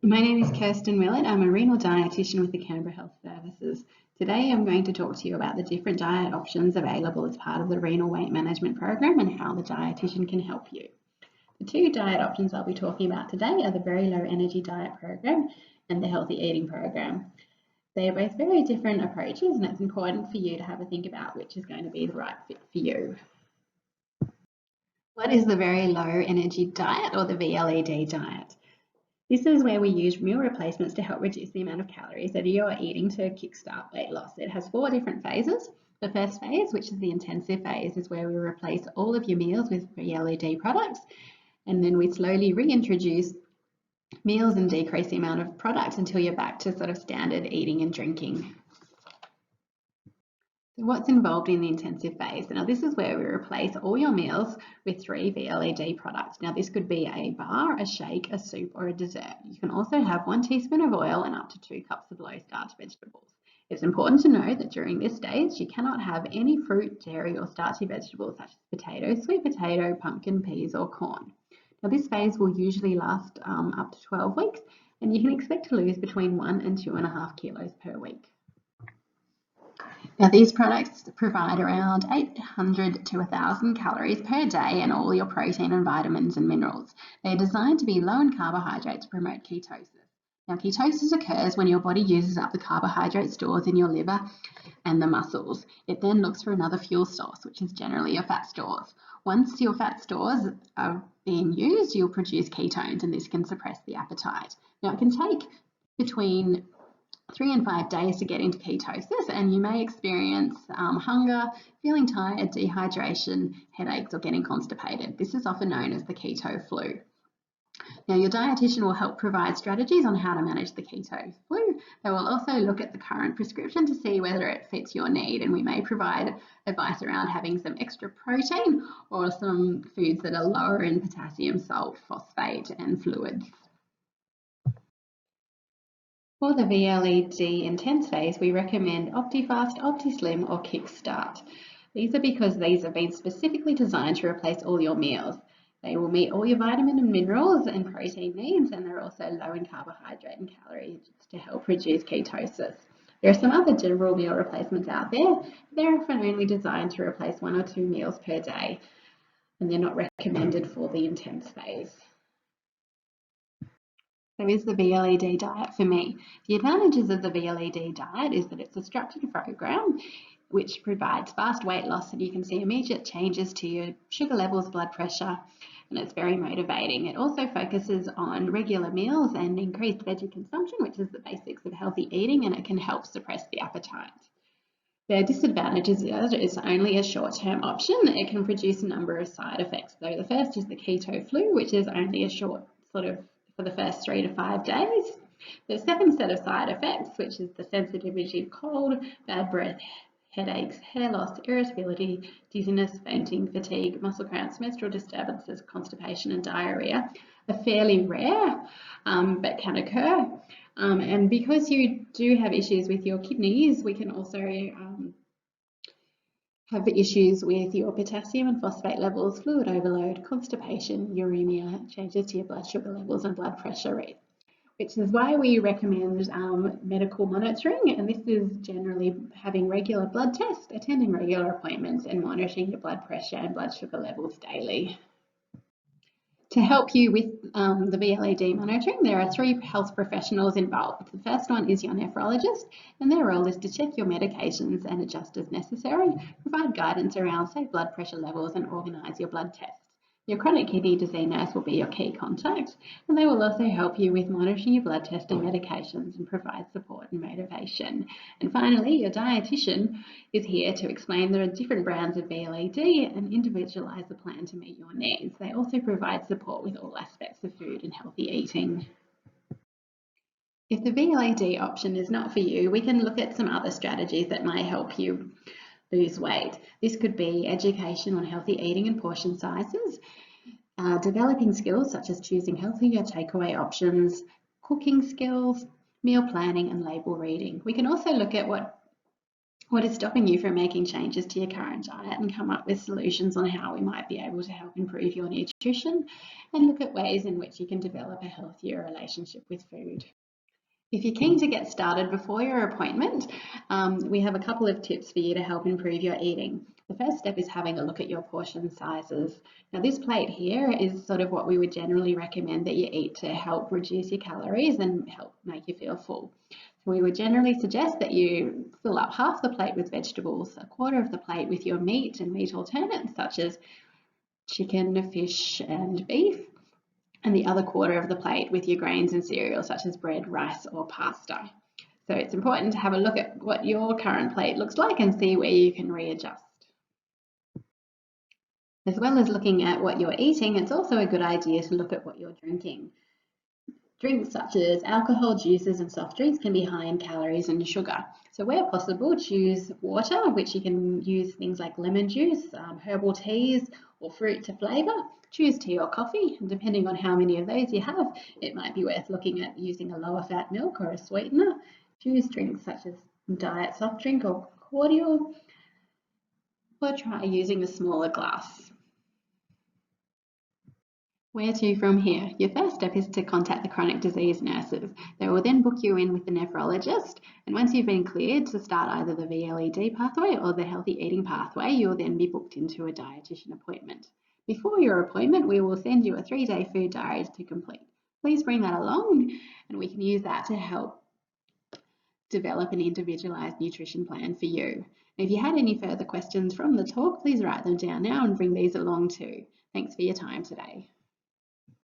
My name is Kirsten Willett. I'm a renal dietitian with the Canberra Health Services. Today I'm going to talk to you about the different diet options available as part of the renal weight management program and how the dietitian can help you. The two diet options I'll be talking about today are the very low energy diet program and the healthy eating program. They are both very different approaches, and it's important for you to have a think about which is going to be the right fit for you. What is the very low energy diet, or the VLED diet? This is where we use meal replacements to help reduce the amount of calories that you're eating to kickstart weight loss. It has 4 different phases. The first phase, which is the intensive phase, is where we replace all of your meals with VLED products, and then we slowly reintroduce meals and decrease the amount of products until you're back to sort of standard eating and drinking. So what's involved in the intensive phase? Now this is where we replace all your meals with 3 VLED products. Now this could be a bar, a shake, a soup, or a dessert. You can also have 1 teaspoon of oil and up to 2 cups of low starch vegetables. It's important to know that during this stage you cannot have any fruit, dairy, or starchy vegetables such as potato, sweet potato, pumpkin, peas, or corn. Now this phase will usually last up to 12 weeks, and you can expect to lose between 1 and 2.5 kilos per week. Now these products provide around 800 to 1,000 calories per day and all your protein and vitamins and minerals. They are designed to be low in carbohydrates to promote ketosis. Now ketosis occurs when your body uses up the carbohydrate stores in your liver and the muscles. It then looks for another fuel source, which is generally your fat stores. Once your fat stores are being used, you'll produce ketones, and this can suppress the appetite. Now it can take between 3 and 5 days to get into ketosis, and you may experience hunger, feeling tired, dehydration, headaches, or getting constipated. This is often known as the keto flu. Now, your dietitian will help provide strategies on how to manage the keto flu. They will also look at the current prescription to see whether it fits your need, and we may provide advice around having some extra protein or some foods that are lower in potassium, salt, phosphate, and fluids. For the VLED intense phase, we recommend OptiFast, OptiSlim, or Kickstart. These are because these have been specifically designed to replace all your meals. They will meet all your vitamin and minerals and protein needs, and they're also low in carbohydrate and calories to help reduce ketosis. There are some other general meal replacements out there. They're often only designed to replace 1 or 2 meals per day, and they're not recommended for the intense phase. So is the VLED diet for me? The advantages of the VLED diet is that it's a structured program which provides fast weight loss, and you can see immediate changes to your sugar levels, blood pressure, and it's very motivating. It also focuses on regular meals and increased veggie consumption, which is the basics of healthy eating, and it can help suppress the appetite. The disadvantages is it's only a short-term option. It can produce a number of side effects. So the first is the keto flu, which is only a short for the first 3 to 5 days. The second set of side effects, which is the sensitivity to cold, bad breath, headaches, hair loss, irritability, dizziness, fainting, fatigue, muscle cramps, menstrual disturbances, constipation, and diarrhea, are fairly rare but can occur. And because you do have issues with your kidneys, we can also have issues with your potassium and phosphate levels, fluid overload, constipation, uremia, changes to your blood sugar levels and blood pressure rate, which is why we recommend medical monitoring, and this is generally having regular blood tests, attending regular appointments, and monitoring your blood pressure and blood sugar levels daily. To help you with the VLED monitoring, there are 3 health professionals involved. The first one is your nephrologist, and their role is to check your medications and adjust as necessary, provide guidance around safe blood pressure levels, and organise your blood tests. Your chronic kidney disease nurse will be your key contact, and they will also help you with monitoring your blood test and medications and provide support and motivation. And finally, your dietitian is here to explain the different brands of VLED and individualise the plan to meet your needs. They also provide support with all aspects of food and healthy eating. If the VLED option is not for you, we can look at some other strategies that might help you lose weight. This could be education on healthy eating and portion sizes, developing skills such as choosing healthier takeaway options, cooking skills, meal planning, and label reading. We can also look at what What is stopping you from making changes to your current diet and come up with solutions on how we might be able to help improve your nutrition and look at ways in which you can develop a healthier relationship with food. If you're keen to get started before your appointment, we have a couple of tips for you to help improve your eating. The first step is having a look at your portion sizes. Now this plate here is sort of what we would generally recommend that you eat to help reduce your calories and help make you feel full. So we would generally suggest that you fill up half the plate with vegetables, a quarter of the plate with your meat and meat alternates such as chicken, fish and beef, and the other quarter of the plate with your grains and cereals such as bread, rice or pasta. So it's important to have a look at what your current plate looks like and see where you can readjust. As well as looking at what you're eating, it's also a good idea to look at what you're drinking. Drinks such as alcohol, juices and soft drinks can be high in calories and sugar. So where possible, choose water, which you can use things like lemon juice, herbal teas or fruit to flavour. Choose tea or coffee, and depending on how many of those you have, it might be worth looking at using a lower fat milk or a sweetener. Choose drinks such as diet soft drink or cordial, or try using a smaller glass. Where to from here? Your first step is to contact the chronic disease nurses. They will then book you in with the nephrologist, and once you've been cleared to start either the VLED pathway or the healthy eating pathway, you'll then be booked into a dietitian appointment. Before your appointment, we will send you a 3-day food diary to complete. Please bring that along and we can use that to help develop an individualised nutrition plan for you. If you had any further questions from the talk, please write them down now and bring these along too. Thanks for your time today.